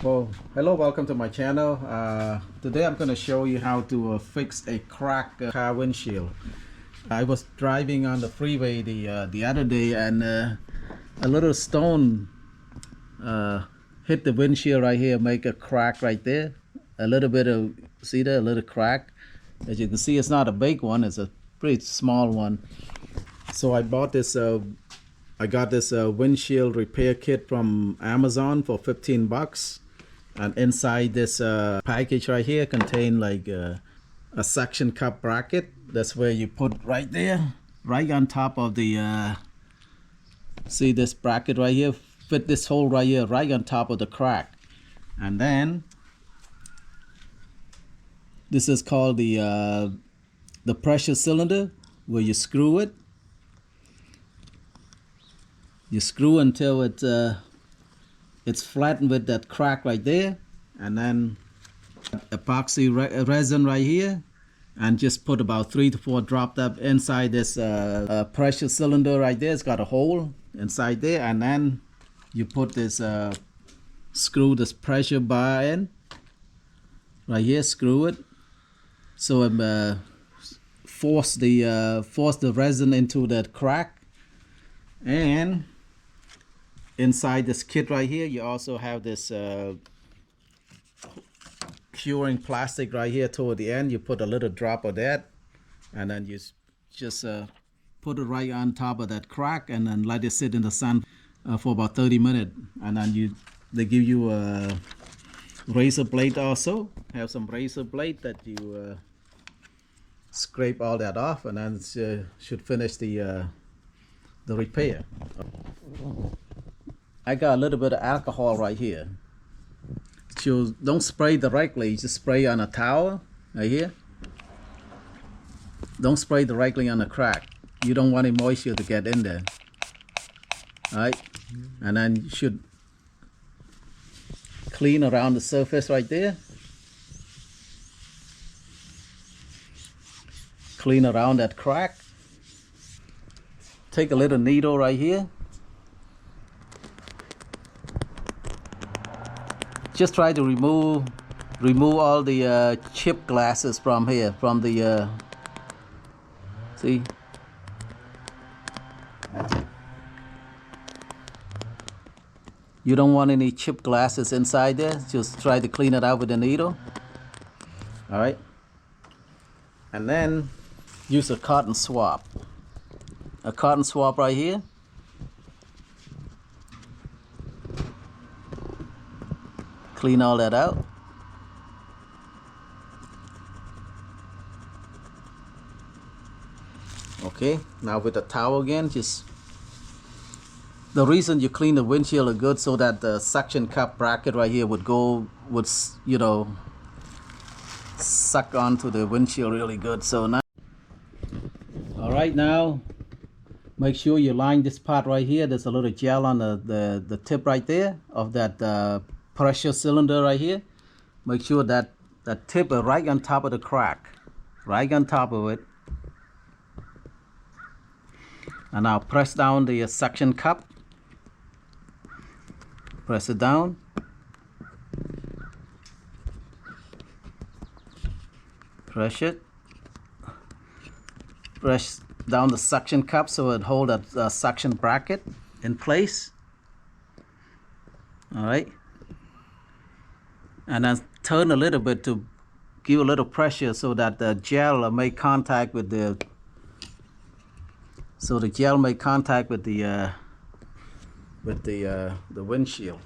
Well, hello, welcome to my channel. Today I'm going to show you how to fix a cracked car windshield. I was driving on the freeway the other day, and a little stone hit the windshield right here, make a crack right there. A little bit of, see there, a little crack. As you can see, it's not a big one, it's a pretty small one. So I bought this I got this windshield repair kit from Amazon for 15 bucks. And inside this package right here contain like a suction cup bracket. That's where you put right there, right on top of the see this bracket right here, fit this hole right here, right on top of the crack. And then this is called the pressure cylinder, where you screw it. You screw until it's flattened with that crack right there, and then epoxy resin right here, and just put about 3 to 4 dropped up inside this pressure cylinder right there. It's got a hole inside there, and then you put this screw this pressure bar in right here, screw it so it force the resin into that crack. And inside this kit right here, you also have this curing plastic right here toward the end. You put a little drop of that, and then you just put it right on top of that crack, and then let it sit in the sun for about 30 minutes. And then they give you a razor blade also. Have some razor blade that you scrape all that off, and then it should finish the repair. I got a little bit of alcohol right here. So don't spray directly, just spray on a towel right here. Don't spray directly on the crack. You don't want any moisture to get in there. Alright? And then you should clean around the surface right there. Clean around that crack. Take a little needle right here. Just try to remove all the chip glasses from here, from the see. You don't want any chip glasses inside there. Just try to clean it out with a needle. All right, and then use a cotton swab. A cotton swab right here. Clean all that out. Okay, now with the towel again, just the reason you clean the windshield is good so that the suction cup bracket right here would you know, suck onto the windshield really good. So now, all right, now make sure you line this part right here. There's a little gel on the tip right there of that pressure cylinder right here. Make sure that tip is right on top of the crack, right on top of it. And now press down the suction cup. Press it down. Press it. Press down the suction cup so it hold that suction bracket in place. All right. And then turn a little bit to give a little pressure so that the gel make contact with the windshield.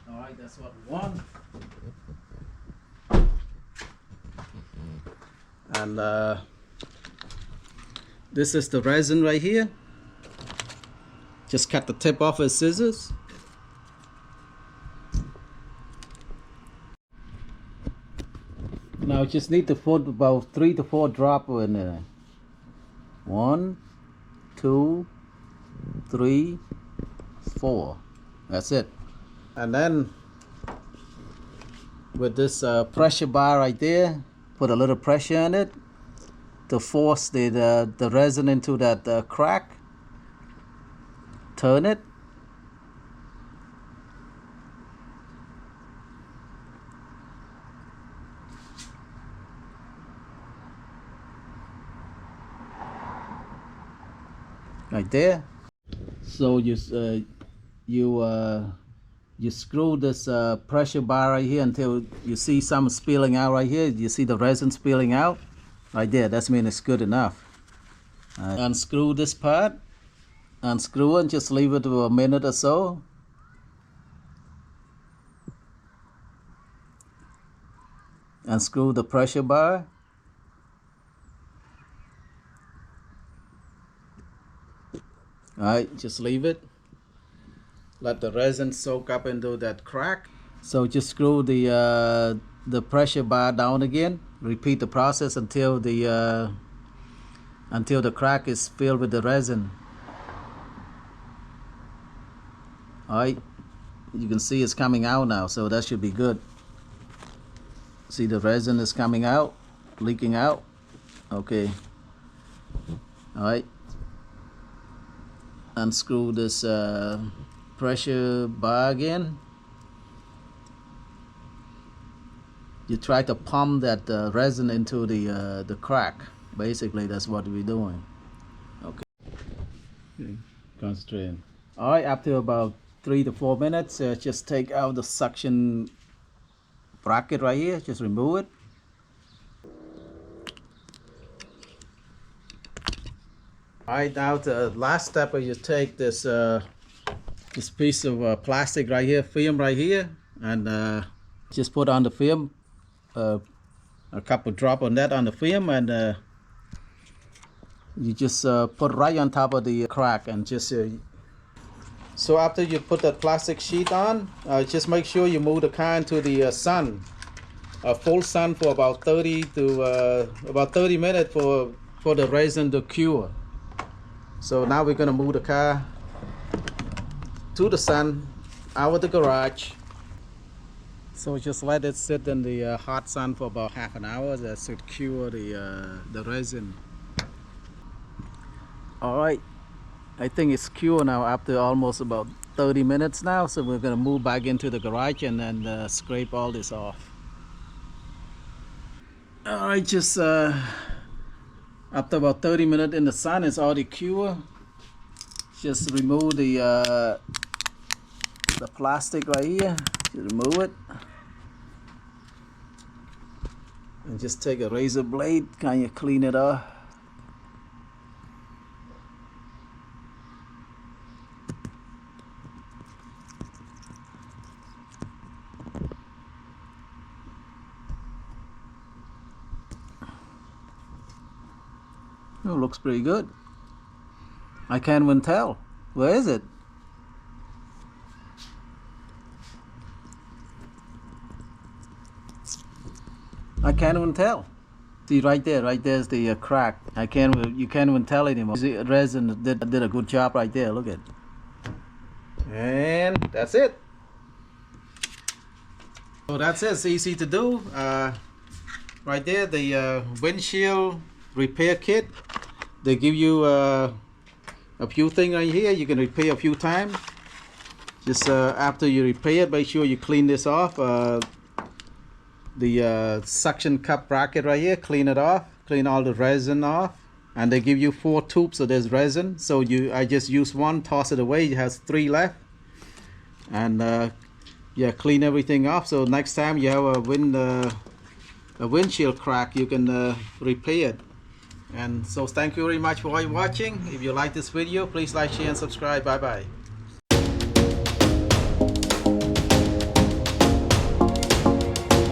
All right, that's what we want. And this is the resin right here. Just cut the tip off with scissors. Now just need to put about 3 to 4 drops in there. 1, 2, 3, 4. That's it. And then with this pressure bar right there, put a little pressure in it. to force the resin into that crack. Turn it. Right there. So you screw this pressure bar right here until you see some spilling out right here. You see the resin spilling out right there. That means it's good enough. Unscrew this part. Unscrew and just leave it for a minute or so. Unscrew the pressure bar. Alright, just leave it. Let the resin soak up into that crack. So just screw the pressure bar down again. Repeat the process until the crack is filled with the resin. Alright, you can see it's coming out now, so that should be good. See, the resin is coming out, leaking out. Okay. Alright. Unscrew this pressure bar again. You try to pump that resin into the crack. Basically, that's what we're doing. Okay. Concentrating. All right. After about 3 to 4 minutes, just take out the suction bracket right here. Just remove it. Alright, now the last step is you take this piece of plastic right here, film right here, and just put on the film, a couple drop on that on the film, and you just put right on top of the crack, and just so after you put that plastic sheet on, just make sure you move the car into the sun, full sun for about 30 minutes for the resin to cure. So now we're going to move the car to the sun, out of the garage. So just let it sit in the hot sun for about half an hour. That should cure the resin. Alright, I think it's cured now after almost about 30 minutes now. So we're going to move back into the garage and then scrape all this off. Alright, just after about 30 minutes in the sun, it's already cured. Just remove the plastic right here. Just remove it. And just take a razor blade, kind of clean it off. Oh, looks pretty good. I can't even tell. Where is it? I can't even tell. See, right there's the crack. You can't even tell anymore. The resin did a good job right there. Look at it. And that's it. So that's it. It's easy to do. Right there, the windshield repair kit. They give you a few things right here. You can repair a few times. Just after you repair it, make sure you clean this off. The suction cup bracket right here, clean it off. Clean all the resin off. And they give you 4 tubes of this resin. So I just use one, toss it away. It has 3 left. And yeah, clean everything off. So next time you have a windshield crack, you can repair it. And so thank you very much for watching. If you like this video, please like, share and subscribe. Bye bye.